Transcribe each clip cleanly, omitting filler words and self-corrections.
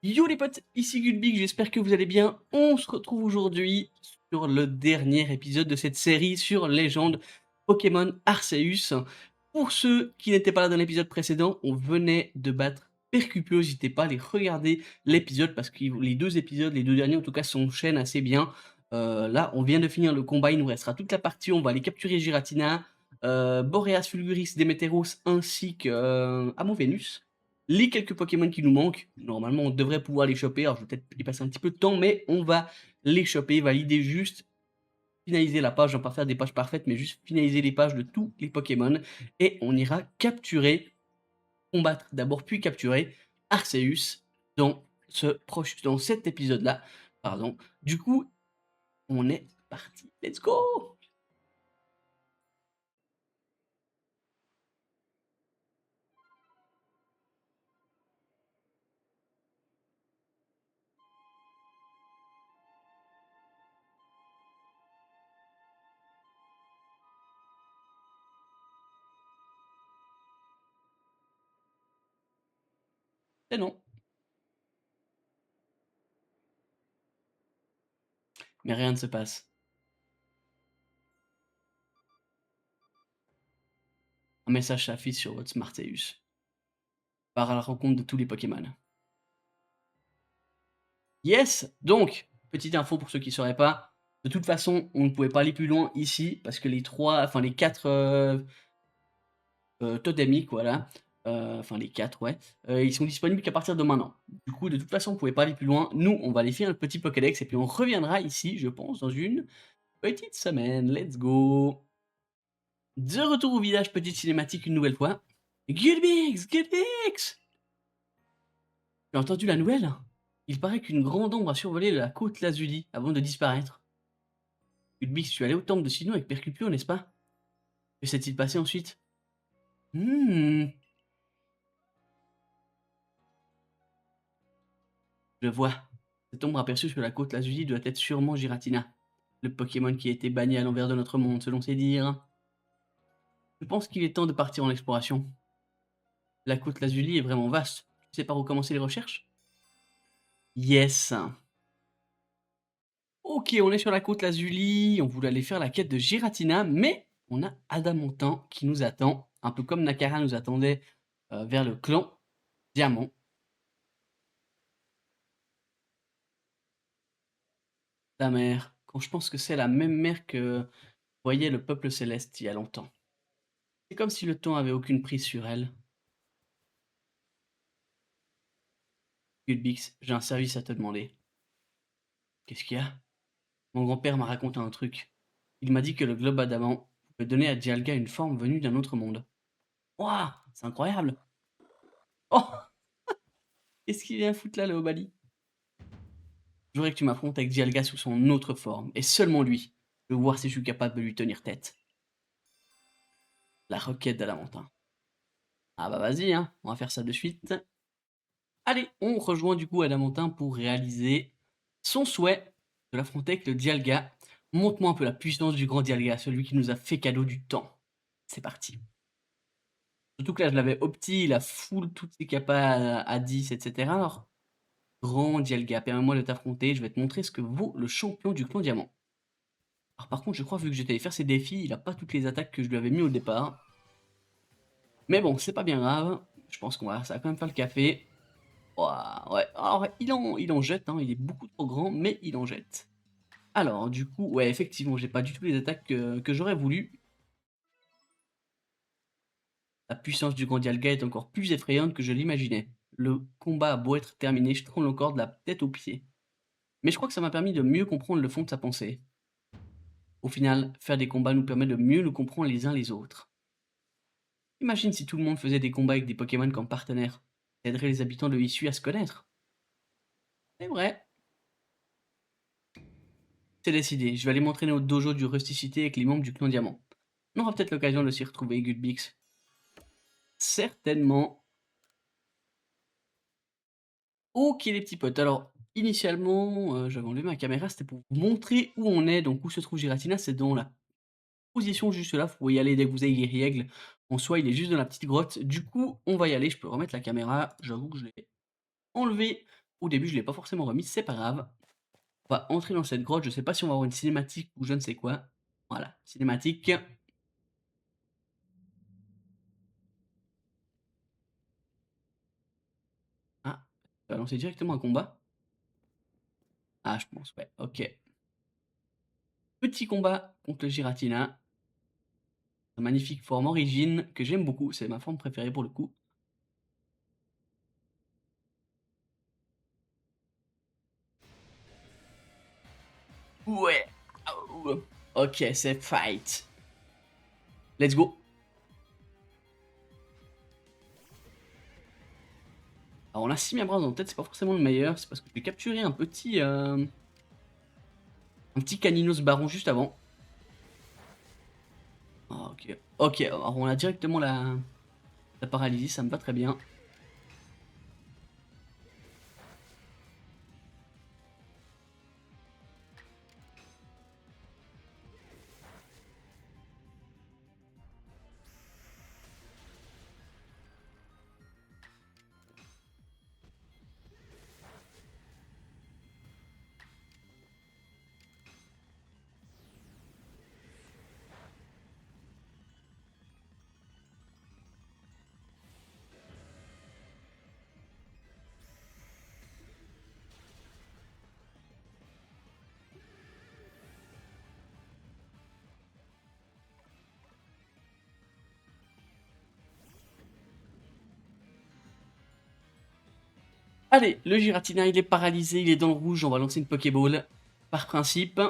Yo les potes, ici Gulbig, j'espère que vous allez bien. On se retrouve aujourd'hui sur le dernier épisode de cette série sur Légende Pokémon Arceus. Pour ceux qui n'étaient pas là dans l'épisode précédent, on venait de battre Percupio, n'hésitez pas à aller regarder l'épisode parce que les deux épisodes, les deux derniers en tout cas, s'enchaînent assez bien. Là, on vient de finir le combat, il nous restera toute la partie, on va aller capturer Giratina, Boreas, Fulguris, Demeteros ainsi que Amovenus les quelques Pokémon qui nous manquent. Normalement, on devrait pouvoir les choper. Alors, je vais peut-être y passer un petit peu de temps, mais on va les choper, valider juste, finaliser la page. On va pas faire des pages parfaites, mais juste finaliser les pages de tous les Pokémon. Et on ira capturer, combattre d'abord, puis capturer Arceus dans, dans cet épisode-là. Pardon. Du coup, on est parti. Let's go! Et non. Mais rien ne se passe. Un message s'affiche sur votre Smarteus. Part à la rencontre de tous les Pokémon. Yes! Donc, petite info pour ceux qui ne sauraient pas, de toute façon, on ne pouvait pas aller plus loin ici parce que les 4 totémiques, voilà, enfin les 4, ouais, ils sont disponibles qu'à partir de maintenant. Du coup, de toute façon, on ne pouvait pas aller plus loin. Nous, on va aller faire un petit Pokédex et puis on reviendra ici, je pense, dans une petite semaine. Let's go! De retour au village, petite cinématique une nouvelle fois. Gulbix! Gulbix! Tu as entendu la nouvelle? Il paraît qu'une grande ombre a survolé la côte Lazuli avant de disparaître. Ulbix, tu es allé au temple de Sidon avec Percupio, n'est-ce pas? Que s'est-il passé ensuite? Hmm, je vois. Cette ombre aperçue sur la côte Lazuli doit être sûrement Giratina, le Pokémon qui a été banni à l'envers de notre monde, selon ses dires. Je pense qu'il est temps de partir en exploration. La côte Lazuli est vraiment vaste. Tu sais par où commencer les recherches? Yes. Ok, on est sur la côte Lazuli, on voulait aller faire la quête de Giratina, mais on a Adamantin qui nous attend, un peu comme Nakara nous attendait vers le clan Diamant. La mer, quand je pense que c'est la même mer que voyait le peuple céleste il y a longtemps. C'est comme si le temps avait aucune prise sur elle. Gulbix, j'ai un service à te demander. Qu'est-ce qu'il y a? Mon grand-père m'a raconté un truc. Il m'a dit que le globe adamant pouvait donner à Dialga une forme venue d'un autre monde. Ouah, c'est incroyable! Oh! Qu'est-ce qu'il vient foutre là, le Obali? Je voudrais que tu m'affrontes avec Dialga sous son autre forme, et seulement lui. Je veux voir si je suis capable de lui tenir tête. La requête d'Adamantin. Ah bah vas-y, hein, on va faire ça de suite. Allez, on rejoint du coup Adamantin pour réaliser son souhait de l'affronter avec le Dialga. Montre-moi un peu la puissance du grand Dialga, celui qui nous a fait cadeau du temps. C'est parti. Surtout que là, je l'avais opti, il a full toutes ses capas à 10, etc. Alors, grand Dialga, permets-moi de t'affronter, je vais te montrer ce que vaut le champion du clan Diamant. Alors par contre, je crois, vu que j'étais allé faire ses défis, il a pas toutes les attaques que je lui avais mis au départ. Mais bon, c'est pas bien grave. Je pense ça va quand même faire le café. Ouah, ouais, alors il en jette, hein, il est beaucoup trop grand, mais il en jette. Alors, du coup, ouais, effectivement, j'ai pas du tout les attaques que j'aurais voulu. La puissance du grand Dialga est encore plus effrayante que je l'imaginais. Le combat a beau être terminé, je tremble encore de la tête aux pieds. Mais je crois que ça m'a permis de mieux comprendre le fond de sa pensée. Au final, faire des combats nous permet de mieux nous comprendre les uns les autres. Imagine si tout le monde faisait des combats avec des Pokémon comme partenaires. Ça aiderait les habitants de Issue à se connaître. C'est vrai. C'est décidé, je vais aller m'entraîner au dojo du Rusticité avec les membres du clan Diamant. On aura peut-être l'occasion de s'y retrouver, Gulbix. Certainement. Ok les petits potes, alors initialement, j'avais enlevé ma caméra, c'était pour vous montrer où on est, donc où se trouve Giratina, c'est dans la position juste là, vous pouvez y aller dès que vous avez les règles. En soi, il est juste dans la petite grotte, du coup, on va y aller, je peux remettre la caméra, j'avoue que je l'ai enlevé Au début, je l'ai pas forcément remis, c'est pas grave. On va entrer dans cette grotte, je sais pas si on va avoir une cinématique ou je ne sais quoi. Voilà, cinématique. Ah, ça va lancer directement un combat. Ah, je pense, ouais, OK. Petit combat contre le Giratina. Sa magnifique forme origine que j'aime beaucoup, c'est ma forme préférée pour le coup. Ouais! Aouh. OK, c'est fight. Let's go. Alors on a Simiabras dans la tête, c'est pas forcément le meilleur, c'est parce que j'ai capturé un petit Caninos Baron juste avant. Ah, OK. OK, alors on a directement la paralysie, ça me va très bien. Allez, le Giratina, il est paralysé, il est dans le rouge, on va lancer une Pokéball. Par principe.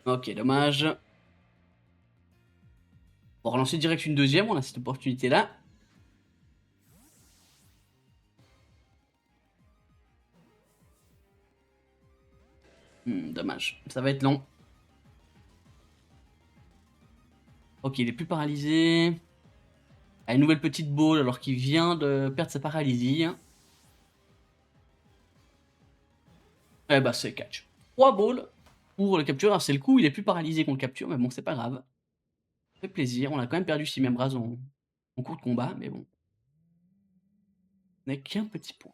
OK, dommage. On va relancer direct une deuxième, on a cette opportunité-là. Dommage, ça va être long. OK, il est plus paralysé. Ah, une nouvelle petite ball alors qu'il vient de perdre sa paralysie. Eh bah, c'est catch. 3 balls pour le capture. Alors c'est le coup, il est plus paralysé qu'on le capture, mais bon, c'est pas grave. Ça fait plaisir. On a quand même perdu Simembraz en cours de combat, mais bon. On n'a qu'un petit point.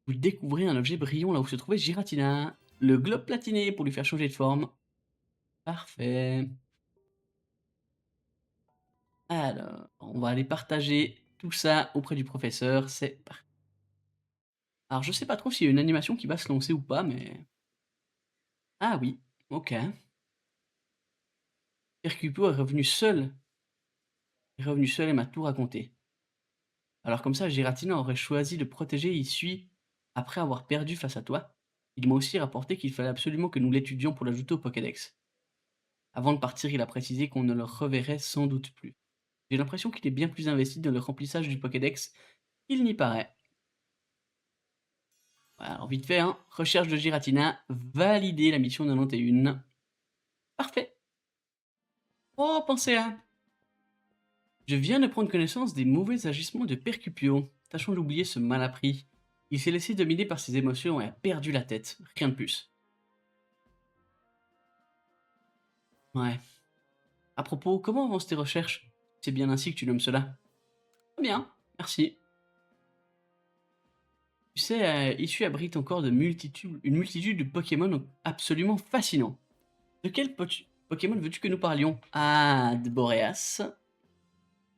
Vous découvrez un objet brillant là où se trouvait Giratina. Le globe platiné pour lui faire changer de forme. Parfait. Alors, on va aller partager tout ça auprès du professeur. C'est parti. Alors, je sais pas trop s'il y a une animation qui va se lancer ou pas, mais... Ah oui, ok. Percupo est revenu seul et m'a tout raconté. Alors comme ça, Giratina aurait choisi de protéger Isui après avoir perdu face à toi. Il m'a aussi rapporté qu'il fallait absolument que nous l'étudions pour l'ajouter au Pokédex. Avant de partir, il a précisé qu'on ne le reverrait sans doute plus. J'ai l'impression qu'il est bien plus investi dans le remplissage du Pokédex qu'il n'y paraît. Voilà, alors vite fait, hein, recherche de Giratina, valider la mission 91. Parfait. Oh, pensez à... Je viens de prendre connaissance des mauvais agissements de Percupio. Tâchons d'oublier ce mal appris. Il s'est laissé dominer par ses émotions et a perdu la tête. Rien de plus. Ouais. À propos, comment avancent tes recherches? C'est bien ainsi que tu nommes cela. Très bien, merci. Tu sais, Issue abrite encore une multitude de Pokémon absolument fascinants. De quel Pokémon veux-tu que nous parlions? Ah, de Boreas.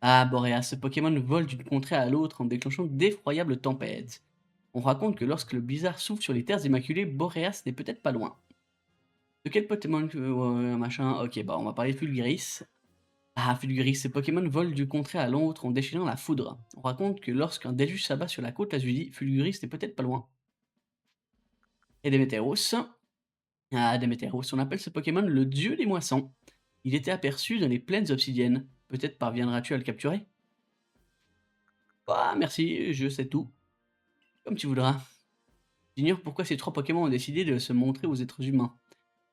Ah, Boreas, ce Pokémon vole d'une contrée à l'autre en déclenchant d'effroyables tempêtes. On raconte que lorsque le blizzard souffle sur les terres immaculées, Boreas n'est peut-être pas loin. De quel Pokémon machin? Ok, bah on va parler de Fulguris. Ah, Fulguris, ce Pokémon vole d'une contrée à l'autre en déchaînant la foudre. On raconte que lorsqu'un déluge s'abat sur la côte Azuli, Fulguris n'est peut-être pas loin. Et Démétéros. Ah, Démétéros, on appelle ce Pokémon le dieu des moissons. Il était aperçu dans les plaines obsidiennes. Peut-être parviendras-tu à le capturer? Ah, merci, je sais tout. Comme tu voudras. J'ignore pourquoi ces trois Pokémon ont décidé de se montrer aux êtres humains.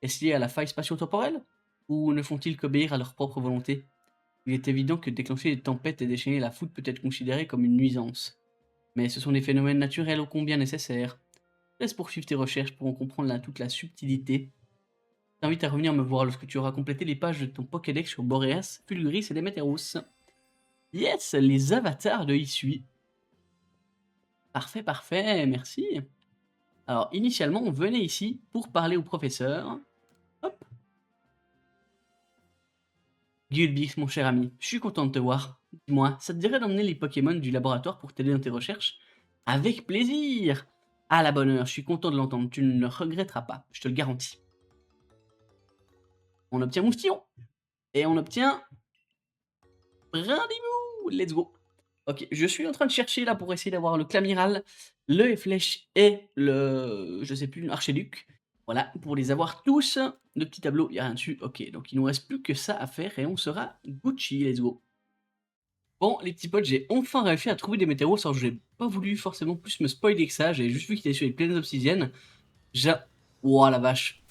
Est-ce lié à la faille spatio-temporelle? Ou ne font-ils qu'obéir à leur propre volonté? Il est évident que déclencher des tempêtes et déchaîner la foudre peut être considéré comme une nuisance. Mais ce sont des phénomènes naturels ô combien nécessaires. Laisse poursuivre tes recherches pour en comprendre toute la subtilité. t'invite à revenir me voir lorsque tu auras complété les pages de ton Pokédex sur Boreas, Fulguris et Demeterus. Yes, les avatars de Isui. Parfait, parfait, merci. Alors, initialement, on venait ici pour parler au professeur. Hop. Gulbix, mon cher ami, je suis content de te voir. Dis-moi, ça te dirait d'emmener les Pokémon du laboratoire pour t'aider dans tes recherches? Avec plaisir! À la bonne heure, je suis content de l'entendre, tu ne le regretteras pas, je te le garantis. On obtient Moustillon. Et on obtient Brindibou. Let's go. Ok, je suis en train de chercher là pour essayer d'avoir le Clamiral, le Flèche et le, je sais plus, Archiduc. Voilà, pour les avoir tous. Le petit tableau, il n'y a rien dessus. Ok, donc il nous reste plus que ça à faire et on sera Gucci. Let's go. Bon, les petits potes, j'ai enfin réussi à trouver des météos, alors je n'ai pas voulu forcément plus me spoiler que ça, j'ai juste vu qu'il était sur les plaines obsidiennes. J'ai... Ouah la vache.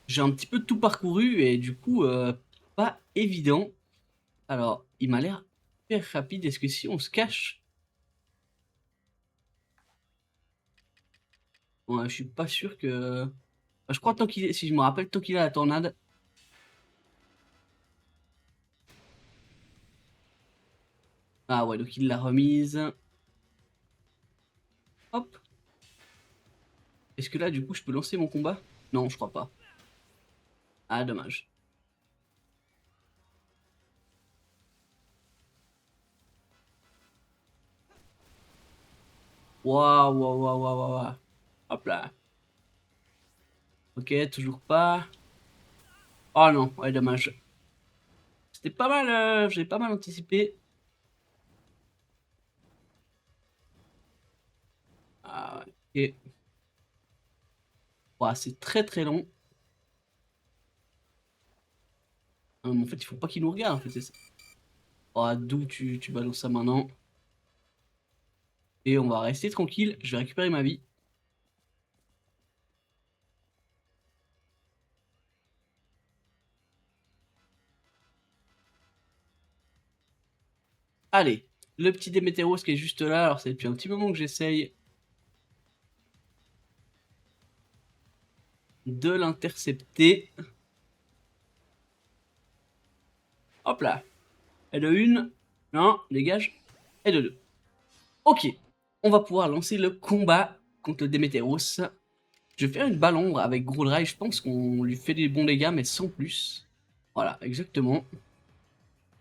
J'ai un petit peu tout parcouru et du coup, pas évident. Alors, il m'a l'air hyper rapide, est-ce que si on se cache... Ouais, je suis pas sûr que... Enfin, je crois tant qu'il est, si je me rappelle, tant qu'il a la tornade... Ah ouais, donc il l'a remise. Hop. Est-ce que là, du coup, je peux lancer mon combat? Non, je crois pas. Ah, dommage. Waouh, waouh, waouh, waouh, waouh. Hop là. Ok, toujours pas. Oh non, ouais, dommage. C'était pas mal, j'ai pas mal anticipé. Ah, ok. Ouah, c'est très très long. En fait, il faut pas qu'il nous regarde, en fait, c'est ça. Oh, d'où tu balances ça maintenant? Et on va rester tranquille, je vais récupérer ma vie. Allez, le petit Démétéros qui est juste là, alors c'est depuis un petit moment que j'essaye de l'intercepter. Hop là. Et de une. Non, dégage. Et de deux. Ok. On va pouvoir lancer le combat contre le Démétéros. Je vais faire une balle ombre avec Gros Drive. Je pense qu'on lui fait des bons dégâts, mais sans plus. Voilà, exactement.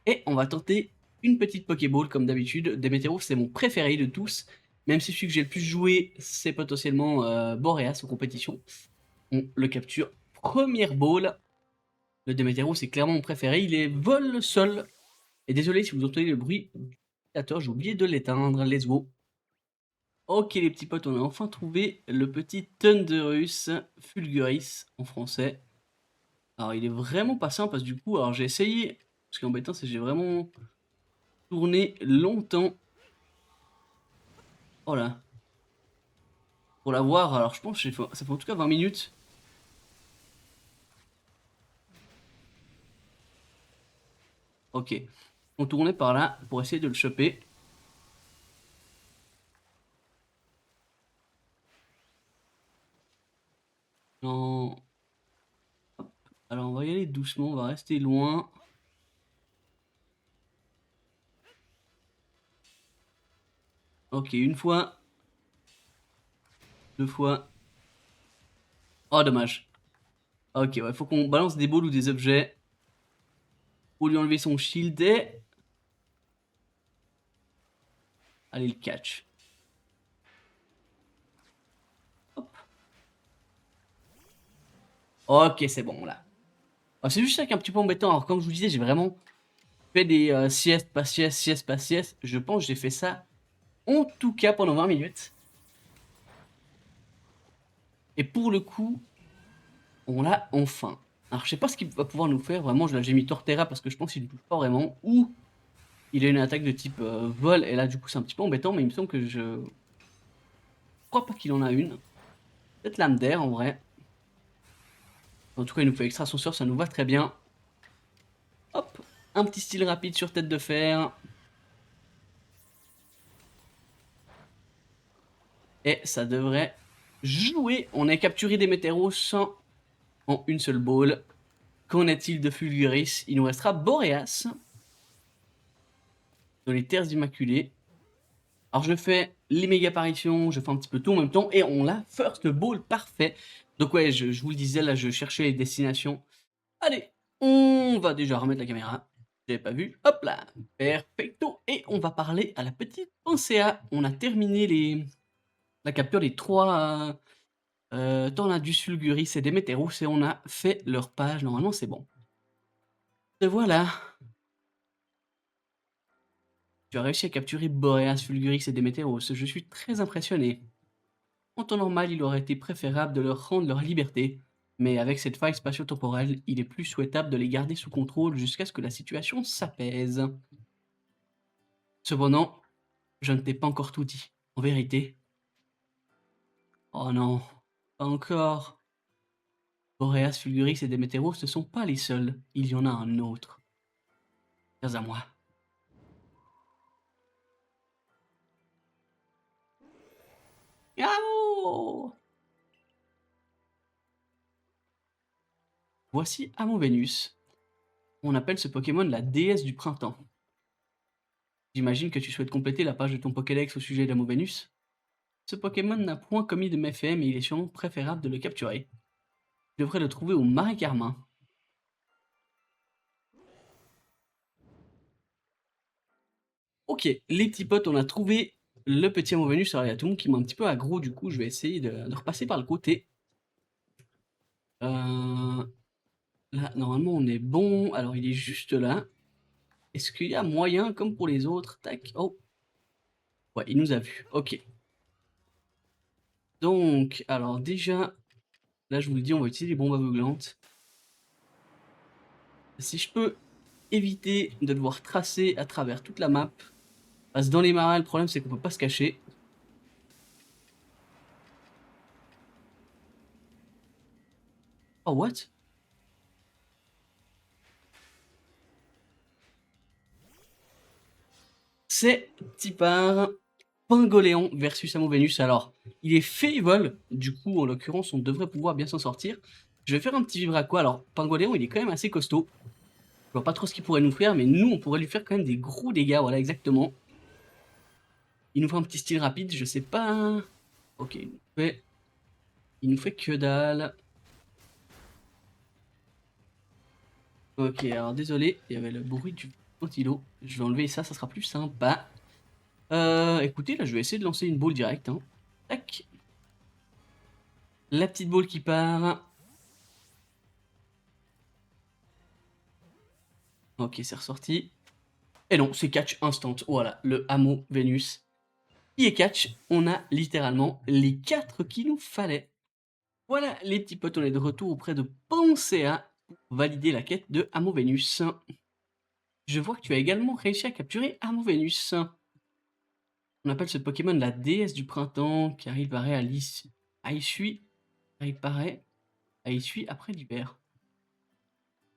Et on va tenter une petite Pokéball comme d'habitude. Démétéros, c'est mon préféré de tous. Même si celui que j'ai le plus joué, c'est potentiellement Boreas en compétition. On le capture. Première ball. Le Démétéros, c'est clairement mon préféré. Il est vol sol. Et désolé si vous entendez le bruit du ventilateur, j'ai oublié de l'éteindre. Let's go. Ok les petits potes, on a enfin trouvé le petit Thunderus Fulguris en français. Alors il est vraiment pas simple parce que du coup, alors j'ai essayé, ce qui est embêtant c'est que j'ai vraiment tourné longtemps. Voilà. Pour l'avoir, alors je pense que ça fait en tout cas 20 minutes. Ok. On tournait par là pour essayer de le choper. Non. Hop. Alors on va y aller doucement, on va rester loin. Ok, une fois. Deux fois. Oh dommage. Ok, ouais, faut qu'on balance des balles ou des objets pour lui enlever son shield et... Allez, le catch. Hop. Ok, c'est bon, là. Ah, c'est juste ça qui est un petit peu embêtant. Alors, comme je vous disais, j'ai vraiment fait des siestes, pas siestes, siestes, pas siestes. Je pense que j'ai fait ça, en tout cas, pendant 20 minutes. Et pour le coup, on l'a enfin. Alors, je sais pas ce qu'il va pouvoir nous faire. Vraiment, j'ai mis Torterra parce que je pense qu'il ne touche pas vraiment. Ou il a une attaque de type vol. Et là, du coup, c'est un petit peu embêtant. Mais il me semble que je crois pas qu'il en a une. Peut-être lame d'air, en vrai. En tout cas, il nous fait extra ascenseur, ça nous va très bien. Hop, un petit style rapide sur tête de fer. Et ça devrait jouer. On a capturé des météros sans en une seule ball. Qu'en est-il de Fulguris? Il nous restera Boreas dans les Terres Immaculées. Alors je fais les méga apparitions, je fais un petit peu tout en même temps et on l'a first ball parfait. Donc ouais, je vous le disais, là je cherchais les destinations. Allez, on va déjà remettre la caméra. J'avais pas vu. Hop là, perfecto. Et on va parler à la petite Pansea. On a terminé la capture des 3 Tornadus, Fulguris et Demeteros et on a fait leur page. Normalement c'est bon. Et voilà. Tu as réussi à capturer Boreas, Fulguris et Demeteros. Je suis très impressionné. En temps normal, il aurait été préférable de leur rendre leur liberté, mais avec cette faille spatio-temporelle, il est plus souhaitable de les garder sous contrôle jusqu'à ce que la situation s'apaise. Cependant, je ne t'ai pas encore tout dit. En vérité... Oh non, pas encore. Boreas, Fulguris et Demeteros ne sont pas les seuls. Il y en a un autre. Viens à moi. Yao! Voici Amovenus. On appelle ce Pokémon la déesse du printemps. J'imagine que tu souhaites compléter la page de ton Pokédex au sujet d'Amovenus. Ce Pokémon n'a point commis de méfait, mais il est sûrement préférable de le capturer. Tu devrais le trouver au Marais Carmin. Ok, les petits potes, on a trouvé le petit Amovenus. Alors il y a tout le monde qui m'a un petit peu aggro, du coup je vais essayer de repasser par le côté. Là, normalement on est bon. Alors il est juste là. Est-ce qu'il y a moyen, comme pour les autres? Tac, oh. Ouais, il nous a vus, ok. Donc, alors déjà, là je vous le dis, on va utiliser les bombes aveuglantes. Si je peux éviter de devoir tracer à travers toute la map, parce que dans les marais, le problème c'est qu'on peut pas se cacher. Oh, what? C'est Tipar Pingoléon versus Amovenus. Alors, il est Fable, du coup, en l'occurrence, on devrait pouvoir bien s'en sortir. Je vais faire un petit vivre à quoi. Alors, Pingoléon, il est quand même assez costaud. Je vois pas trop ce qu'il pourrait nous faire, mais nous, on pourrait lui faire quand même des gros dégâts. Voilà, exactement. Il nous fait un petit style rapide, je sais pas. Ok, il nous fait que dalle. Ok, alors désolé, il y avait le bruit du ventilo. Je vais enlever ça, ça sera plus sympa. Écoutez, là, je vais essayer de lancer une boule directe. Hein. Tac. La petite boule qui part. Ok, c'est ressorti. Et non, c'est catch instant. Voilà, le hameau Vénus. Qui est catch, on a littéralement les 4 qu'il nous fallait. Voilà, les petits potes, on est de retour auprès de Pansea pour valider la quête de hameau Vénus. Je vois que tu as également réussi à capturer hameau Vénus. On appelle ce Pokémon la déesse du printemps, car il paraît il paraît à Issui après l'hiver.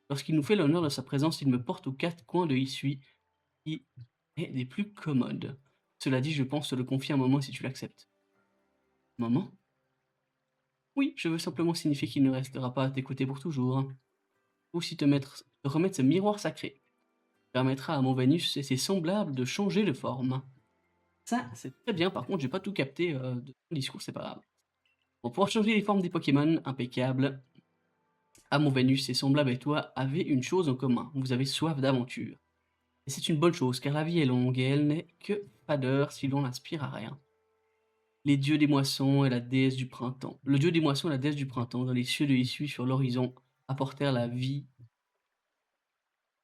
Lorsqu'il nous fait l'honneur de sa présence, il me porte aux 4 coins de Issui, qui est des plus commodes. Cela dit, je pense te le confier un moment si tu l'acceptes. Moment? Oui, je veux simplement signifier qu'il ne restera pas à tes côtés pour toujours. Aussi te remettre ce miroir sacré. Permettra à mon Vénus et ses semblables de changer de forme. Ça, c'est très bien, par contre, j'ai pas tout capté de ton discours, c'est pas grave. Pour pouvoir changer les formes des Pokémon, impeccable. Mon Vénus et semblables et toi avaient une chose en commun, vous avez soif d'aventure. Et c'est une bonne chose, car la vie est longue et elle n'est que fadeur si l'on n'aspire à rien. Les dieux des moissons et la déesse du printemps. Le dieu des moissons et la déesse du printemps, dans les cieux de Issui sur l'horizon, apportèrent la vie,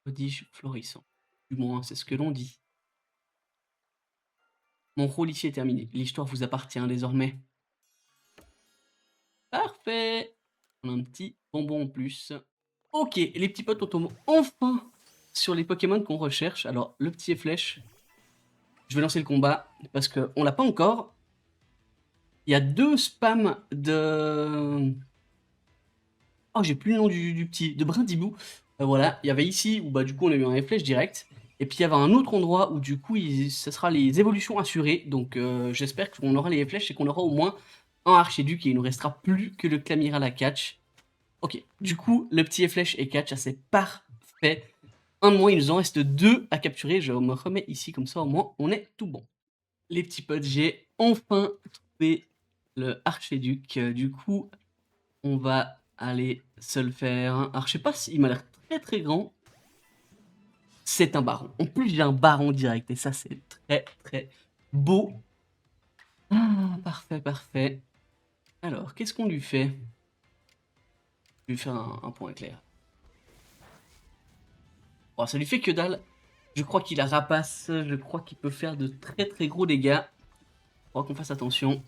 prodige florissant. Du moins, c'est ce que l'on dit. Mon rôle ici est terminé. L'histoire vous appartient désormais. Parfait. On a un petit bonbon en plus. Ok, les petits potes, on tombe enfin sur les Pokémon qu'on recherche. Alors, le petit flèche, je vais lancer le combat parce qu'on l'a pas encore. Il y a 2 spams de... Oh, j'ai plus le nom du petit, de Brindibou. Voilà, il y avait ici où bah du coup on a eu un flèche direct. Et puis il y avait un autre endroit où du coup ce sera les évolutions assurées. Donc j'espère qu'on aura les flèches et qu'on aura au moins un Archiduc et il nous restera plus que le Clamiral à catch. OK. Du coup, le petit flèche et catch, ça c'est parfait. Un de moins, il nous en reste 2 à capturer. Je me remets ici comme ça au moins on est tout bon. Les petits potes, j'ai enfin trouvé le archiduc. Du coup, on va aller se le faire. Alors je sais pas s'il m'a l'air très, très grand. C'est un baron. En plus, j'ai un baron direct et ça c'est très, très beau. Ah, parfait, parfait. Alors, qu'est-ce qu'on lui fait? Je vais lui faire un point éclair. Bon, ça lui fait que dalle. Je crois qu'il a rapace, je crois qu'il peut faire de très très gros dégâts. Faudra qu'on fasse attention.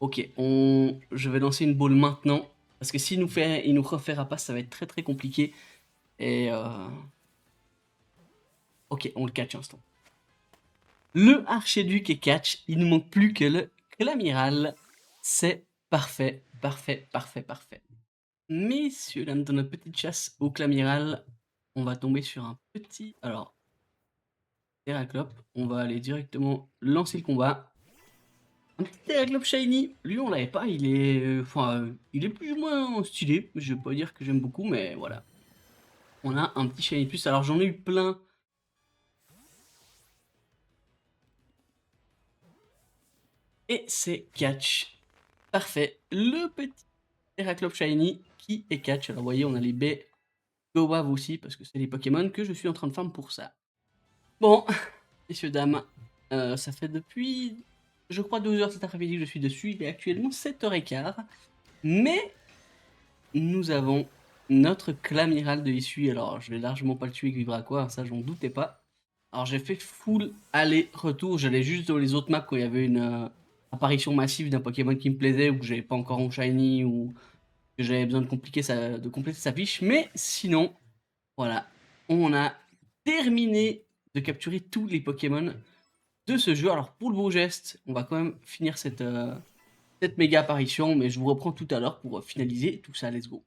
OK, je vais lancer une boule maintenant, parce que il nous refait rapace, ça va être très très compliqué et OK, on le catch instant. Le archiduc est catch, il ne manque plus que l'amiral. C'est parfait, parfait, parfait, parfait. Messieurs, dames, dans notre petite chasse au clamiral, on va tomber sur un petit... Alors, Terraclope, on va aller directement lancer le combat. Un petit Terraclope Shiny, lui on l'avait pas, il est... Enfin, il est plus ou moins stylé, je vais pas dire que j'aime beaucoup, mais voilà. On a un petit Shiny plus, alors j'en ai eu plein. Et c'est catch. Parfait, le petit Terraclope Shiny qui est catch. Alors vous voyez, on a les baies Gowav aussi, parce que c'est les Pokémon que je suis en train de farm pour ça. Bon, messieurs, dames, ça fait depuis, je crois, 12 heures cet après-midi que je suis dessus. Il est actuellement 7h15. Mais nous avons notre clamiral de issue. Alors, je vais largement pas le tuer avec Vivre quoi, ça j'en doutais pas. Alors, j'ai fait full aller-retour. J'allais juste dans les autres maps quand il y avait une apparition massive d'un Pokémon qui me plaisait ou que j'avais pas encore en shiny ou que j'avais besoin de compléter sa fiche. Mais sinon, voilà, on a terminé de capturer tous les Pokémon de ce jeu. Alors pour le beau geste, on va quand même finir cette méga apparition, mais je vous reprends tout à l'heure pour finaliser tout ça, let's go.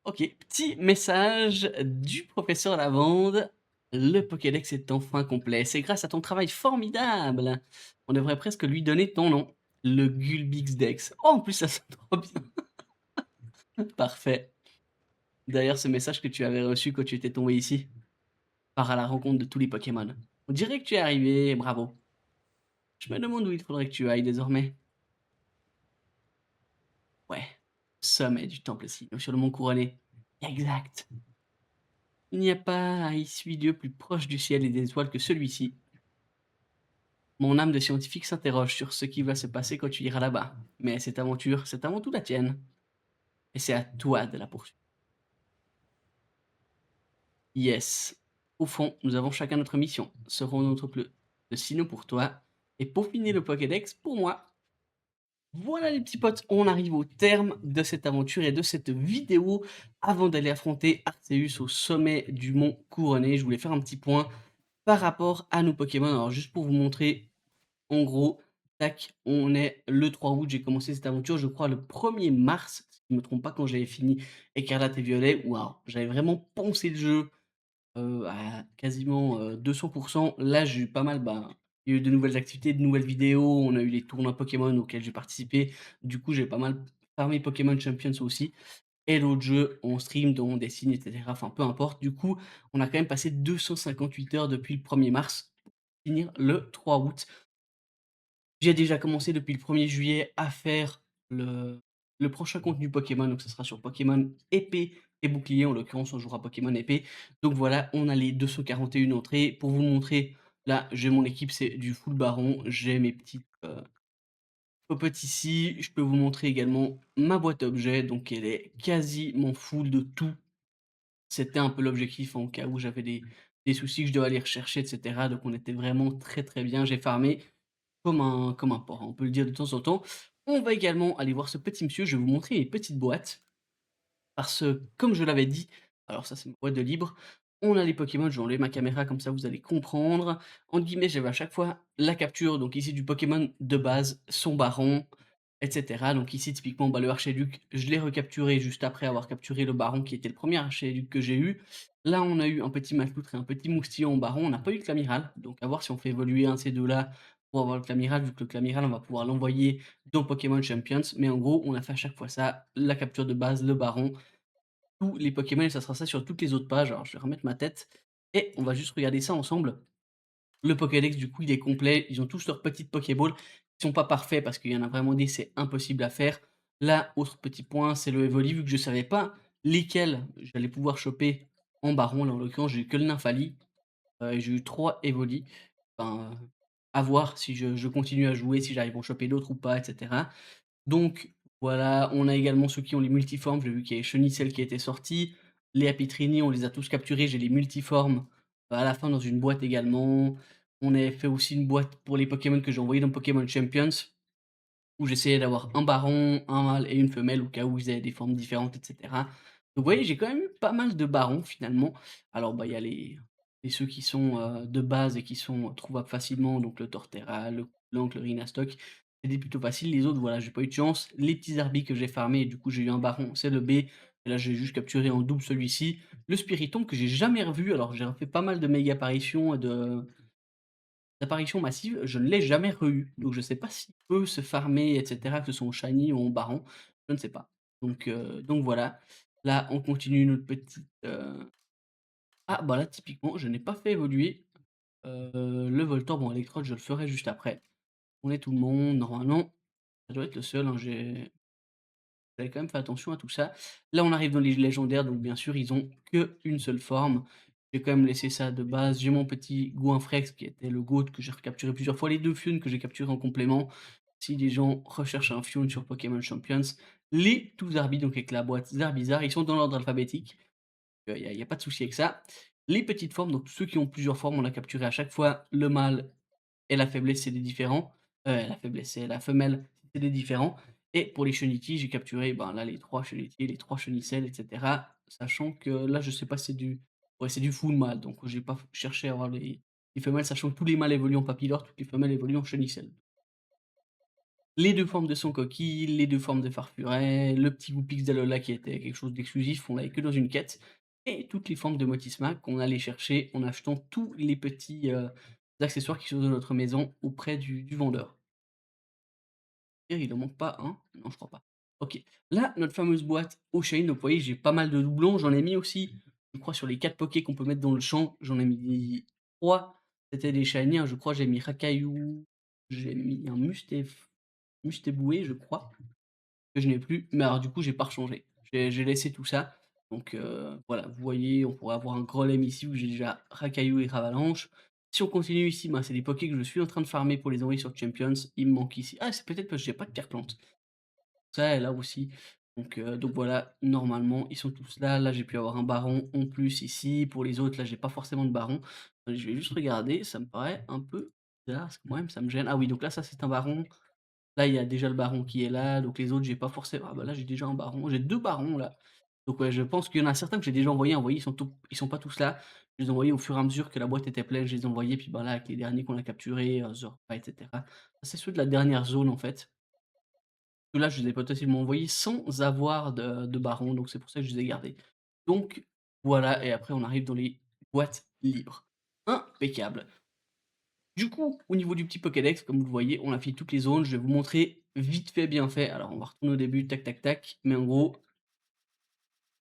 Ok, petit message du professeur Lavande. Le Pokédex est enfin complet. C'est grâce à ton travail formidable. On devrait presque lui donner ton nom. Le Gulbix Dex. Oh, en plus, ça sonne trop bien. Parfait. D'ailleurs, ce message que tu avais reçu quand tu étais tombé ici, part à la rencontre de tous les Pokémon. On dirait que tu es arrivé, bravo. Je me demande où il faudrait que tu ailles désormais. Ouais, sommet du temple Sinnoh, sur le mont couronné. Exact. Il n'y a pas à issue Dieu plus proche du ciel et des étoiles que celui-ci. Mon âme de scientifique s'interroge sur ce qui va se passer quand tu iras là-bas. Mais cette aventure, c'est avant tout la tienne. Et c'est à toi de la poursuivre. Yes. Au fond, nous avons chacun notre mission. Serons notre plus de Sinnoh pour toi. Et pour finir le Pokédex, pour moi. Voilà les petits potes, on arrive au terme de cette aventure et de cette vidéo. Avant d'aller affronter Arceus au sommet du mont Couronné, je voulais faire un petit point par rapport à nos Pokémon. Alors juste pour vous montrer, en gros, tac, on est le 3 août, j'ai commencé cette aventure, je crois le 1er mars, si je ne me trompe pas, quand j'avais fini Écarlate et Violet. Waouh, j'avais vraiment poncé le jeu à quasiment 200%. Là, j'ai eu pas mal, il y a eu de nouvelles activités, de nouvelles vidéos, on a eu les tournois Pokémon auxquels j'ai participé. Du coup, j'ai pas mal farmé Pokémon Champions aussi et l'autre jeu en stream, dont des signes et cetera, enfin peu importe. Du coup, on a quand même passé 258 heures depuis le 1er mars pour finir le 3 août. J'ai déjà commencé depuis le 1er juillet à faire le prochain contenu Pokémon, donc ça sera sur Pokémon épée et bouclier. En l'occurrence, on jouera Pokémon épée. Donc voilà, on a les 241 entrées. Pour vous montrer, là, j'ai mon équipe, c'est du full baron. J'ai mes petites popotes ici. Je peux vous montrer également ma boîte objet, donc elle est quasiment full de tout. C'était un peu l'objectif en cas où j'avais des soucis que je devais aller rechercher, et cetera. Donc on était vraiment très, très bien. J'ai farmé comme un porc, hein, on peut le dire de temps en temps. On va également aller voir ce petit monsieur, je vais vous montrer les petites boîtes, parce que comme je l'avais dit, alors ça c'est ma boîte de libre, on a les Pokémon, je vais enlever ma caméra comme ça vous allez comprendre. Entre guillemets, j'avais à chaque fois la capture, donc ici du Pokémon de base, son baron, etc. Donc ici, typiquement, bah, le archiduc, je l'ai recapturé juste après avoir capturé le baron qui était le premier archiduc que j'ai eu. Là, on a eu un petit Malfoutre et un petit Moustillon baron. On n'a pas eu le Clamiral, donc à voir si on fait évoluer un de ces deux-là pour avoir le Clamiral, vu que le Clamiral, on va pouvoir l'envoyer dans Pokémon Champions. Mais en gros, on a fait à chaque fois ça, la capture de base, le baron, tous les Pokémon, et ça sera ça sur toutes les autres pages. Alors, je vais remettre ma tête et on va juste regarder ça ensemble. Le Pokédex, du coup, il est complet. Ils ont tous leurs petites Pokéballs. Ils sont pas parfaits parce qu'il y en a vraiment des, c'est impossible à faire. Là, autre petit point, c'est le Evoli, vu que je savais pas lesquels j'allais pouvoir choper en baron. Là, en l'occurrence, j'ai eu que le Nymphali. Et j'ai eu 3 Evoli. Enfin, à voir si je continue à jouer, si j'arrive à en choper d'autres ou pas, etc. Donc voilà, on a également ceux qui ont les multiformes. J'ai vu qu'il y avait Chenicel qui était sorti. Les Apitrini, on les a tous capturés. J'ai les multiformes à la fin dans une boîte également. On avait fait aussi une boîte pour les Pokémon que j'ai envoyé dans Pokémon Champions, où j'essayais d'avoir un baron, un mâle et une femelle au cas où ils avaient des formes différentes, etc. Donc vous voyez, j'ai quand même eu pas mal de barons finalement. Alors bah il y a ceux qui sont de base et qui sont trouvables facilement, donc le Torterra, le Clank, le Rhinastock. C'est des plutôt faciles. Les autres, voilà, j'ai pas eu de chance. Les petits Arbis que j'ai farmés, et du coup j'ai eu un baron, c'est le B. Et là j'ai juste capturé en double celui-ci. Le Spiritomb que j'ai jamais revu. Alors j'ai fait pas mal de méga apparitions et de d'apparitions massives, je ne l'ai jamais re-eu. Donc je sais pas s'il peut se farmer, et cetera, que ce soit en shiny ou en baron, je ne sais pas. Donc voilà. Là, on continue notre petite, ah bah là, typiquement, je n'ai pas fait évoluer, le Voltorb en électrode, je le ferai juste après. On est tout le monde, normalement, ça doit être le seul, hein, j'avais quand même fait attention à tout ça. Là, on arrive dans les légendaires, donc bien sûr, ils ont qu'une seule forme. J'ai quand même laissé ça de base. J'ai mon petit Goinfrex qui était le GOAT que j'ai recapturé plusieurs fois. Les 2 Fioun que j'ai capturés en complément. Si les gens recherchent un Fioun sur Pokémon Champions, les tous Zarbi, donc avec la boîte Zarbizarre, ils sont dans l'ordre alphabétique. Il y a pas de souci avec ça. Les petites formes, donc ceux qui ont plusieurs formes, on a capturé à chaque fois le mâle et la faiblesse, c'est des différents. La faiblesse, c'est la femelle, c'est des différents. Et pour les chenilles, j'ai capturé, ben, là, les 3 chenilles, les 3 chenicelles, et cetera. Sachant que là, je sais pas, c'est du full mâle, donc j'ai pas cherché à avoir les femelles, sachant que tous les mâles évoluent en papillore, toutes les femelles évoluent en chenicelle. Les 2 formes de son coquille, les 2 formes de Farfuret, le petit Goupix d'Alola qui était quelque chose d'exclusif, on l'avait que dans une quête, et toutes les formes de Motisma qu'on allait chercher en achetant tous les petits, accessoires qui sont dans notre maison auprès du vendeur. Et il en manque pas un? Non, je crois pas. OK. Là, notre fameuse boîte au Shine, donc vous voyez, j'ai pas mal de doublons, j'en ai mis aussi, je crois sur les 4 pokés qu'on peut mettre dans le champ, j'en ai mis 3, c'était des shiny, hein, je crois, j'ai mis Rakayu, j'ai mis un Mustéboué, je crois, que je n'ai plus, mais alors du coup, j'ai pas rechangé. J'ai laissé tout ça, donc voilà, vous voyez, on pourrait avoir un Grolem ici où j'ai déjà Rakayu et Ravalanche. Si on continue ici, ben, c'est des pokés que je suis en train de farmer pour les envoyer sur Champions. Il me manque ici, ah, c'est peut-être parce que j'ai pas de Pierre-Plante. Ça et là aussi, donc voilà, normalement, ils sont tous là. Là, j'ai pu avoir un baron en plus ici. Pour les autres, là, j'ai pas forcément de baron. Je vais juste regarder, ça me paraît un peu bizarre, parce que moi-même ça me gêne. Ah oui, donc là, ça, c'est un baron. Là, il y a déjà le baron qui est là, donc les autres, j'ai pas forcément, ah bah, là, j'ai déjà un baron. J'ai 2 barons là. Donc ouais, je pense qu'il y en a certains que j'ai déjà envoyés. Envoyés, ils sont pas tous là. Je les ai envoyés au fur et à mesure que la boîte était pleine, je les ai envoyés, puis, bah, là, avec les derniers qu'on a capturés, Zorba, et cetera. Ça, c'est ceux de la dernière zone, en fait. Que là, je les ai potentiellement envoyés sans avoir de baron, donc c'est pour ça que je les ai gardés. Donc voilà, et après on arrive dans les boîtes libres. Impeccable. Du coup, au niveau du petit Pokédex, comme vous le voyez, on a fait toutes les zones. Je vais vous montrer vite fait, bien fait. Alors on va retourner au début, tac tac tac, mais en gros,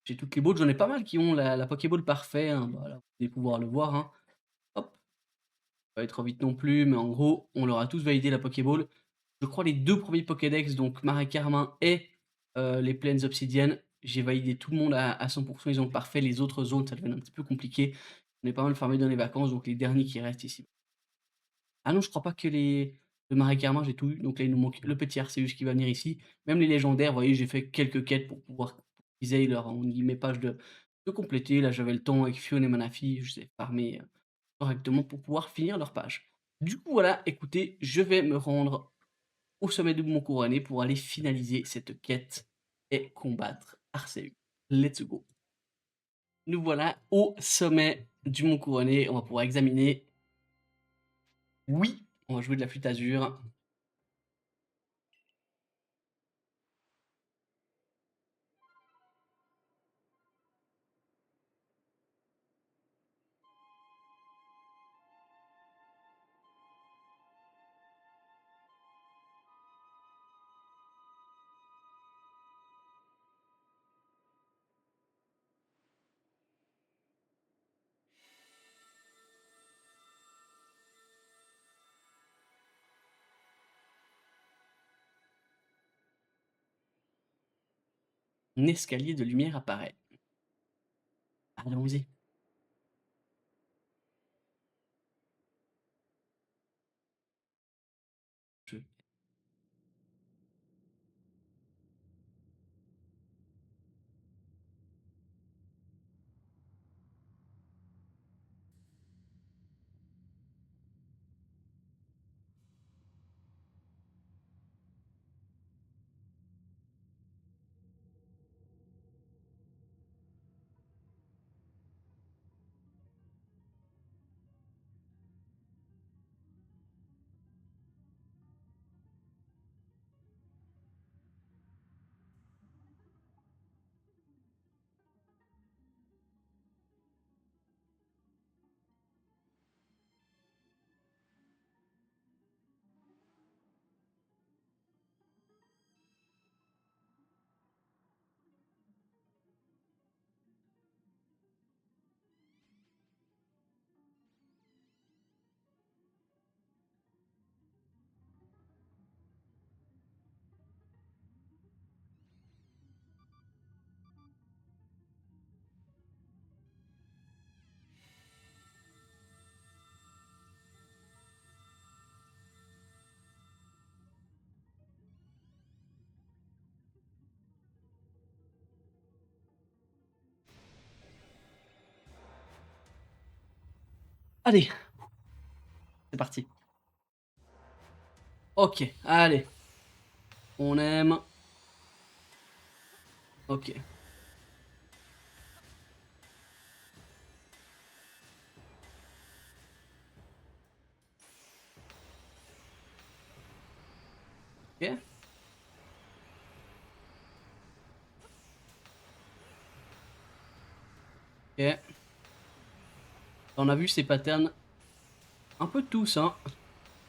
j'ai toutes les balls. J'en ai pas mal qui ont la Pokéball parfait, hein. Bah là, vous allez pouvoir le voir, hein. Hop, pas aller trop vite non plus, mais en gros, on leur a tous validé la Pokéball. Je crois les 2 premiers Pokédex, donc Marais Carmin et les Plaines Obsidiennes, j'ai validé tout le monde à 100, ils ont le parfait. Les autres zones, ça devient un petit peu compliqué. On est pas mal farmé dans les vacances, donc les derniers qui restent ici. Ah non, je crois pas que le Marais Carmin, j'ai tout eu, donc là, il nous manque le petit Arceus qui va venir ici. Même les légendaires, vous voyez, j'ai fait quelques quêtes pour qu'ils aient leur, entre guillemets, «page» de compléter. Là, j'avais le temps avec Fion et Manafi, je les ai farmés, correctement pour pouvoir finir leur page. Du coup, voilà, écoutez, je vais me rendre au sommet de mon couronné pour aller finaliser cette quête et combattre Arceus. Let's go. Nous voilà au sommet du mont couronné. On va pouvoir examiner. Oui, on va jouer de la flûte azur. Un escalier de lumière apparaît. Allons-y. Je- Allez, c'est parti. Ok, allez. On aime. Ok. Ok. Ok. On a vu ces patterns un peu tous, hein.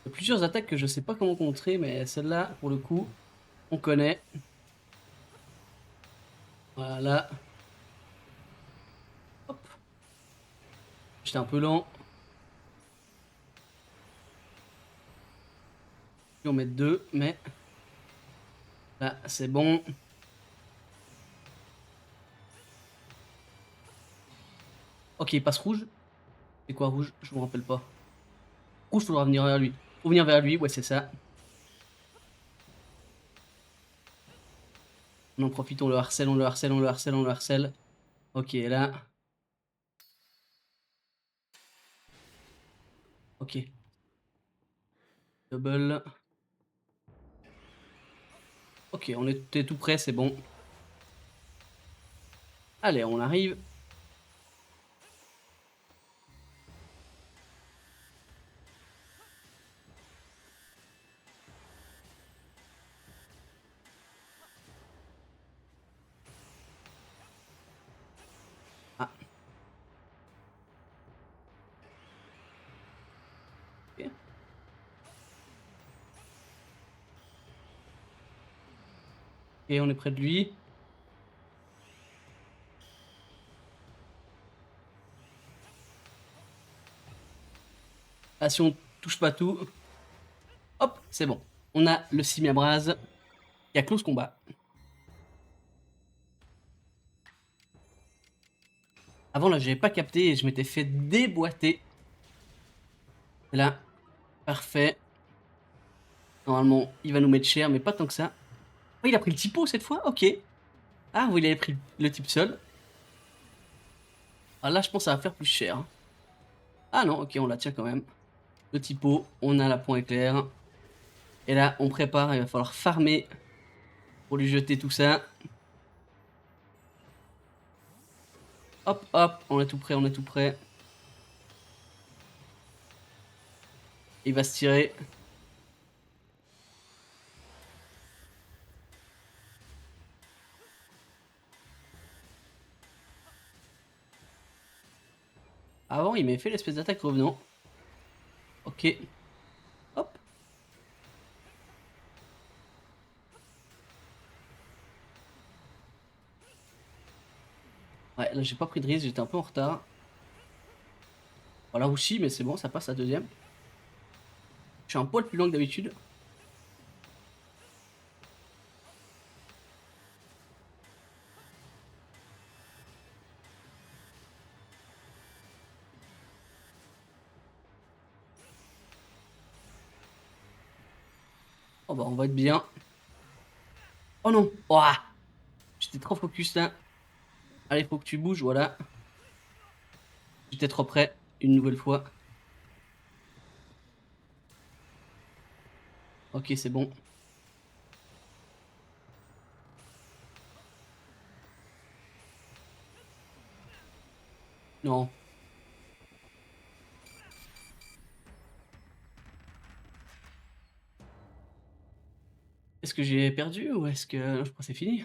Il y a plusieurs attaques que je sais pas comment contrer, mais celle-là, pour le coup, on connaît. Voilà. Hop. J'étais un peu lent. Je vais en mettre deux, mais là, c'est bon. Ok, il passe rouge. C'est quoi rouge? Je me rappelle pas. Rouge, faudra venir vers lui. Faut venir vers lui, ouais, c'est ça. On en profite, on le harcèle, on le harcèle, on le harcèle, on le harcèle. Ok, là. Ok. Double. Ok, on était tout prêt, c'est bon. Allez, on arrive. Ah, ok. Et on est près de lui. Ah, si on touche pas tout. Hop, c'est bon. On a le Simiabraz qui a close combat. Avant, là, j'avais pas capté et je m'étais fait déboîter. Et là, parfait. Normalement, il va nous mettre cher, mais pas tant que ça. Oh, il a pris le typo cette fois? Ok. Ah, oui, il avait pris le type seul. Ah, là, je pense que ça va faire plus cher. Ah non, ok, on la tient quand même. Le typo, on a la point éclair. Et là, on prépare, il va falloir farmer pour lui jeter tout ça. Hop, hop, on est tout prêt, on est tout prêt. Il va se tirer. Avant, il m'avait fait l'espèce d'attaque revenant. Ok. Hop. Ouais, là, j'ai pas pris de risque, j'étais un peu en retard. Voilà, aussi, mais c'est bon, ça passe à deuxième. Je suis un poil plus lent que d'habitude. Oh bah, on va être bien. Oh non! Ouah! J'étais trop focus là. Allez, faut que tu bouges, voilà. J'étais trop près, une nouvelle fois. OK, c'est bon. Non. Est-ce que j'ai perdu ou est-ce que je crois que c'est fini?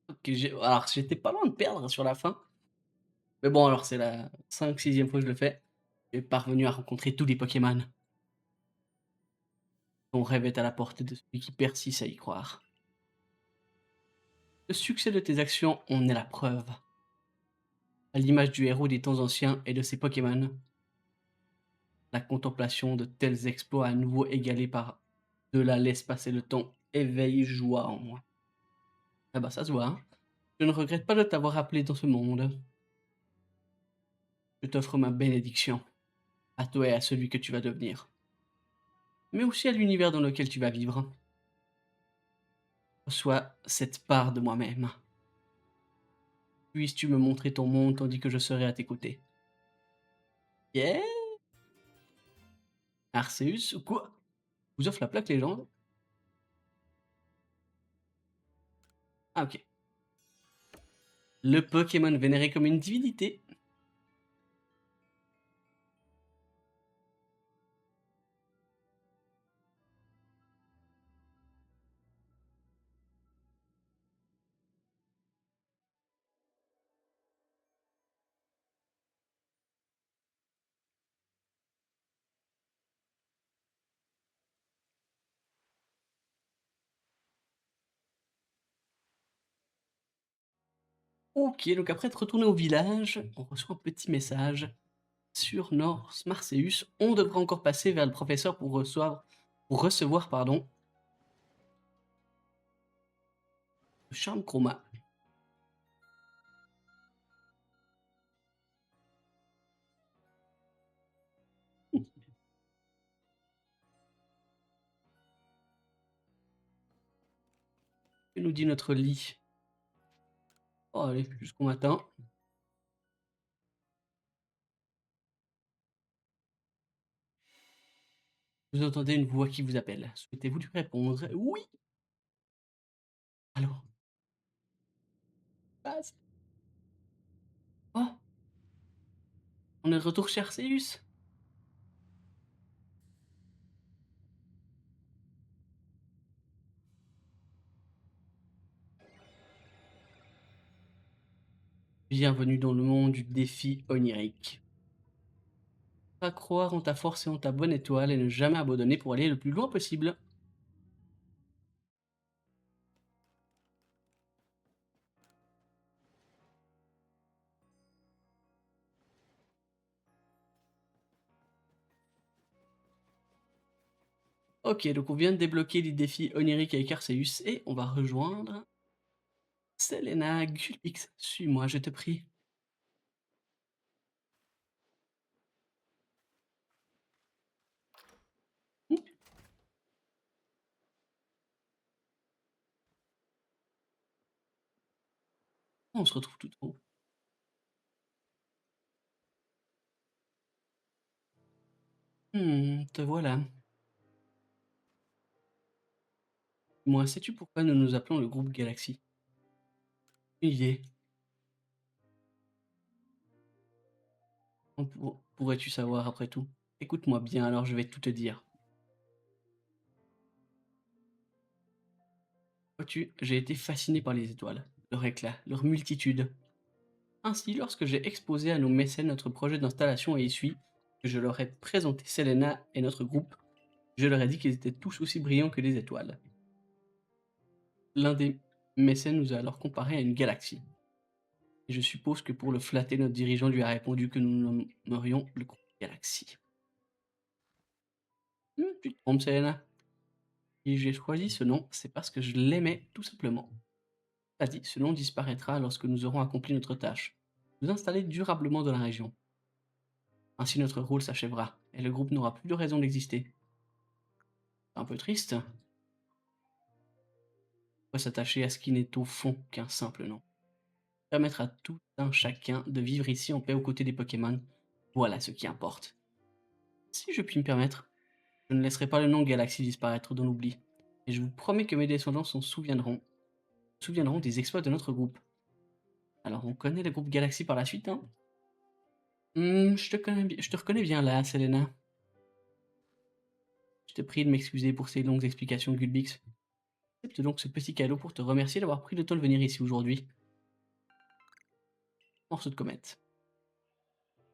OK, j'étais pas loin de perdre sur la fin. Mais bon, alors c'est la 5e fois que je le fais. Et parvenu à rencontrer tous les Pokémon. Ton rêve est à la portée de celui qui persiste à y croire. Le succès de tes actions en est la preuve. À l'image du héros des temps anciens et de ses Pokémon, la contemplation de tels exploits à nouveau égalés par de la laisse passer le temps éveille joie en moi. Ah bah ça se voit, hein. Je ne regrette pas de t'avoir appelé dans ce monde. Je t'offre ma bénédiction, à toi et à celui que tu vas devenir, mais aussi à l'univers dans lequel tu vas vivre. Reçois cette part de moi-même. Puisses-tu me montrer ton monde tandis que je serai à tes côtés. Yeah! Arceus ou quoi? Vous offre la plaque légende? Ah ok. Le Pokémon vénéré comme une divinité. Ok, donc après être retourné au village, on reçoit un petit message. Sur North Marseus, on devra encore passer vers le professeur pour recevoir pardon, le charme chroma. Que nous dit notre lit? Oh allez, jusqu'au matin. Vous entendez une voix qui vous appelle. Souhaitez-vous lui répondre? Oui! Alors, passe. Oh, on est de retour chez Arceus. Bienvenue dans le monde du défi onirique. Pas croire en ta force et en ta bonne étoile et ne jamais abandonner pour aller le plus loin possible. Ok, donc on vient de débloquer les défis oniriques avec Arceus et on va rejoindre Selena Gulpix. Suis-moi, je te prie. Hmm, on se retrouve tout en haut. Te voilà. Moi, sais-tu pourquoi nous nous appelons le groupe Galaxy? Une idée. Pourrais-tu savoir après tout? Écoute-moi bien, alors je vais tout te dire. Vois-tu, j'ai été fasciné par les étoiles, leur éclat, leur multitude. Ainsi, lorsque j'ai exposé à nos mécènes notre projet d'installation et essuie, que je leur ai présenté Selena et notre groupe, je leur ai dit qu'ils étaient tous aussi brillants que les étoiles. L'un des mécènes nous a alors comparé à une galaxie. Et je suppose que pour le flatter, notre dirigeant lui a répondu que nous nommerions le groupe Galaxy. Tu te trompes, Selena. Si j'ai choisi ce nom, c'est parce que je l'aimais tout simplement. A dit, ce nom disparaîtra lorsque nous aurons accompli notre tâche, nous installer durablement dans la région. Ainsi notre rôle s'achèvera, et le groupe n'aura plus de raison d'exister. C'est un peu triste. Pourquoi s'attacher à ce qui n'est au fond qu'un simple nom? Permettre à tout un chacun de vivre ici en paix aux côtés des Pokémon, voilà ce qui importe. Si je puis me permettre, je ne laisserai pas le nom Galaxy disparaître dans l'oubli, et je vous promets que mes descendants se souviendront des exploits de notre groupe. Alors on connaît le groupe Galaxy par la suite, hein? Je te reconnais bien là, Selena. Je te prie de m'excuser pour ces longues explications, Gulbix. Accepte donc ce petit cadeau pour te remercier d'avoir pris le temps de venir ici aujourd'hui. Morceau de comète.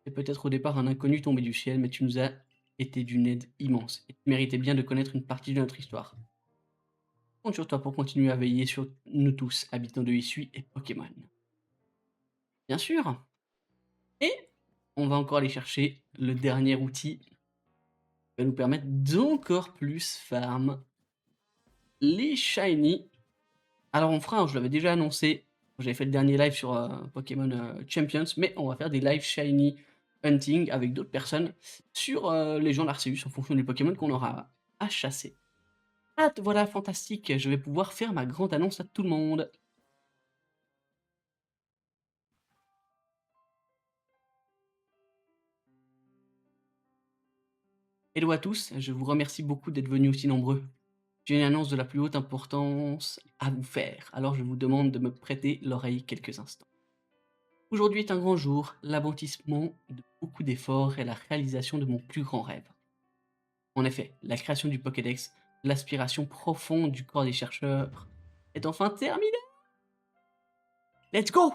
C'est peut-être au départ un inconnu tombé du ciel, mais tu nous as été d'une aide immense, et tu méritais bien de connaître une partie de notre histoire. Compte sur toi pour continuer à veiller sur nous tous, habitants de Hisui et Pokémon. Bien sûr. Et on va encore aller chercher le dernier outil qui va nous permettre d'encore plus farm les shiny. Alors on fera, je l'avais déjà annoncé, j'avais fait le dernier live sur Pokémon Champions, mais on va faire des live shiny hunting avec d'autres personnes sur les gens d'Arceus en fonction des Pokémon qu'on aura à chasser. Ah, voilà, fantastique, je vais pouvoir faire ma grande annonce à tout le monde. Hello à tous, je vous remercie beaucoup d'être venus aussi nombreux. J'ai une annonce de la plus haute importance à vous faire, alors je vous demande de me prêter l'oreille quelques instants. Aujourd'hui est un grand jour, l'aboutissement de beaucoup d'efforts et la réalisation de mon plus grand rêve. En effet, la création du Pokédex, l'aspiration profonde du corps des chercheurs, est enfin terminée. Let's go!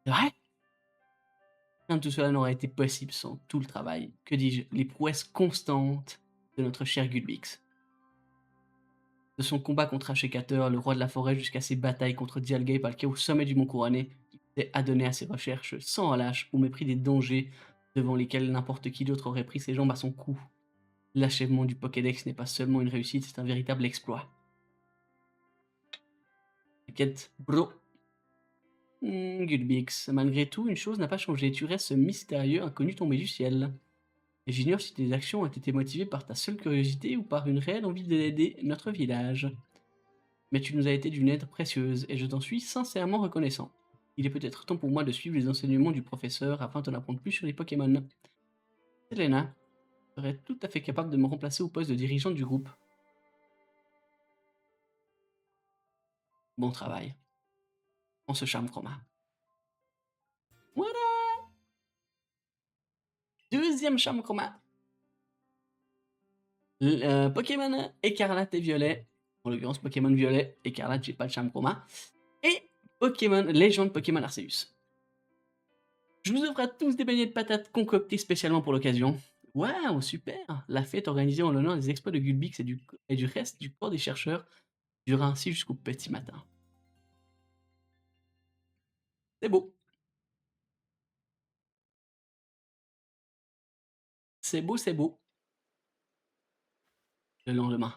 C'est vrai? Rien de tout cela n'aurait été possible sans tout le travail, que dis-je, les prouesses constantes de notre cher Gulbix. De son combat contre Ashekater, le roi de la forêt, jusqu'à ses batailles contre Dialga et Palkia au sommet du mont Couronné, il s'est adonné à ses recherches sans relâche au mépris des dangers devant lesquels n'importe qui d'autre aurait pris ses jambes à son cou. L'achèvement du Pokédex n'est pas seulement une réussite, c'est un véritable exploit. T'inquiète, bro. Gulbix, malgré tout, une chose n'a pas changé, tu restes ce mystérieux inconnu tombé du ciel. Et j'ignore si tes actions ont été motivées par ta seule curiosité ou par une réelle envie d'aider notre village. Mais tu nous as été d'une aide précieuse, et je t'en suis sincèrement reconnaissant. Il est peut-être temps pour moi de suivre les enseignements du professeur afin d'en apprendre plus sur les Pokémon. Selena serait tout à fait capable de me remplacer au poste de dirigeante du groupe. Bon travail. En ce charme chroma. Voilà! Deuxième charme chroma. Pokémon écarlate et violet. En l'occurrence, Pokémon violet, écarlate, j'ai pas le charme chroma. Et Pokémon légende Pokémon Arceus. Je vous offre à tous des beignets de patates concoctés spécialement pour l'occasion. Waouh, super! La fête organisée en l'honneur des exploits de Gulbix et du reste du corps des chercheurs durera ainsi jusqu'au petit matin. C'est beau. C'est beau, c'est beau. Le lendemain.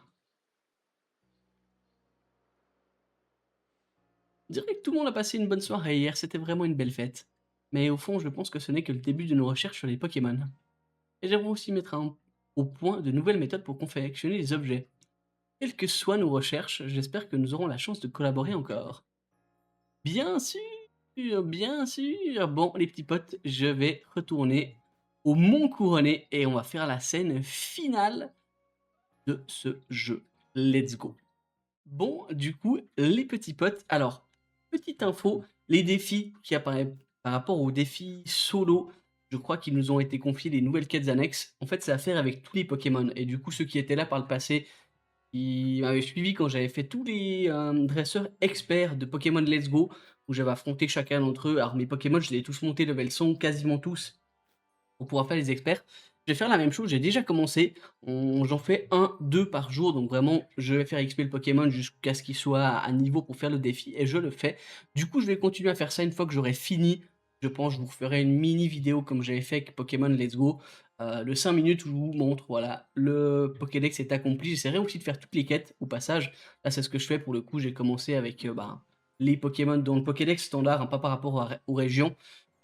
Je dirais que tout le monde a passé une bonne soirée hier, c'était vraiment une belle fête. Mais au fond, je pense que ce n'est que le début de nos recherches sur les Pokémon. Et j'aimerais aussi mettre au point de nouvelles méthodes pour confectionner les objets. Quelles que soient nos recherches, j'espère que nous aurons la chance de collaborer encore. Bien sûr, bien sûr. Bon, les petits potes, je vais retourner au Mont Couronné et on va faire la scène finale de ce jeu. Let's go. Bon, du coup, les petits potes, alors, petite info, les défis qui apparaissent par rapport aux défis solo, je crois qu'ils nous ont été confiés des nouvelles quêtes annexes. En fait, c'est à faire avec tous les Pokémon. Et du coup, ceux qui étaient là par le passé, qui m'avaient suivi quand j'avais fait tous les dresseurs experts de Pokémon Let's Go, où j'avais affronté chacun d'entre eux. Alors, mes Pokémon, je les ai tous montés level 100, quasiment tous, pour pouvoir faire les experts. Je vais faire la même chose, j'ai déjà commencé. J'en fais 1, 2 par jour, donc vraiment, je vais faire XP le Pokémon jusqu'à ce qu'il soit à niveau pour faire le défi, et je le fais. Du coup, je vais continuer à faire ça une fois que j'aurai fini. Je pense que je vous ferai une mini vidéo comme j'avais fait avec Pokémon Let's Go, de 5 minutes où je vous montre, voilà, le Pokédex est accompli. J'essaierai aussi de faire toutes les quêtes au passage. Là, c'est ce que je fais pour le coup. J'ai commencé avec les Pokémon dans le Pokédex standard, hein, pas par rapport aux régions.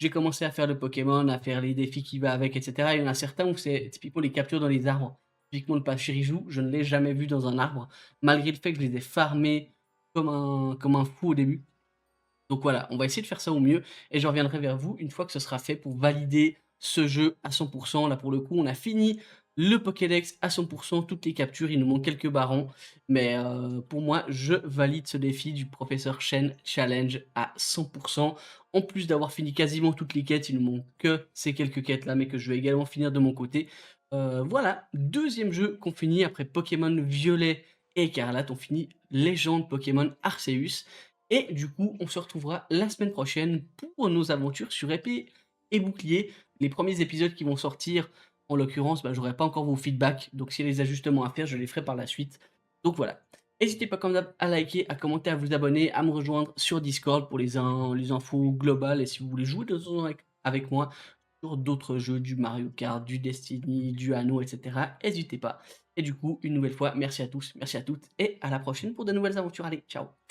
j'ai commencé à faire le Pokémon, à faire les défis qui va avec, et cetera. Il y en a certains où c'est typiquement les captures dans les arbres. Typiquement le Pachirisu, je ne l'ai jamais vu dans un arbre, malgré le fait que je les ai farmés comme un fou au début. Donc voilà, on va essayer de faire ça au mieux et je reviendrai vers vous une fois que ce sera fait pour valider ce jeu à 100. Là, pour le coup, on a fini le Pokédex à 100, toutes les captures, il nous manque quelques barons, mais pour moi, je valide ce défi du professeur Chen Challenge à 100. En plus d'avoir fini quasiment toutes les quêtes, il nous manque que ces quelques quêtes-là, mais que je vais également finir de mon côté. Voilà, deuxième jeu qu'on finit après Pokémon Violet et Écarlate, on finit Légende Pokémon Arceus. Et du coup, on se retrouvera la semaine prochaine pour nos aventures sur épée et bouclier. Les premiers épisodes qui vont sortir, en l'occurrence, bah, j'aurai pas encore vos feedbacks, donc s'il y a des ajustements à faire, je les ferai par la suite. Donc voilà. N'hésitez pas comme d'hab à liker, à commenter, à vous abonner, à me rejoindre sur Discord pour les infos globales et si vous voulez jouer de temps en temps avec moi sur d'autres jeux, du Mario Kart, du Destiny, du Anno, etc. N'hésitez pas. Et du coup, une nouvelle fois, merci à tous, merci à toutes et à la prochaine pour de nouvelles aventures. Allez, ciao!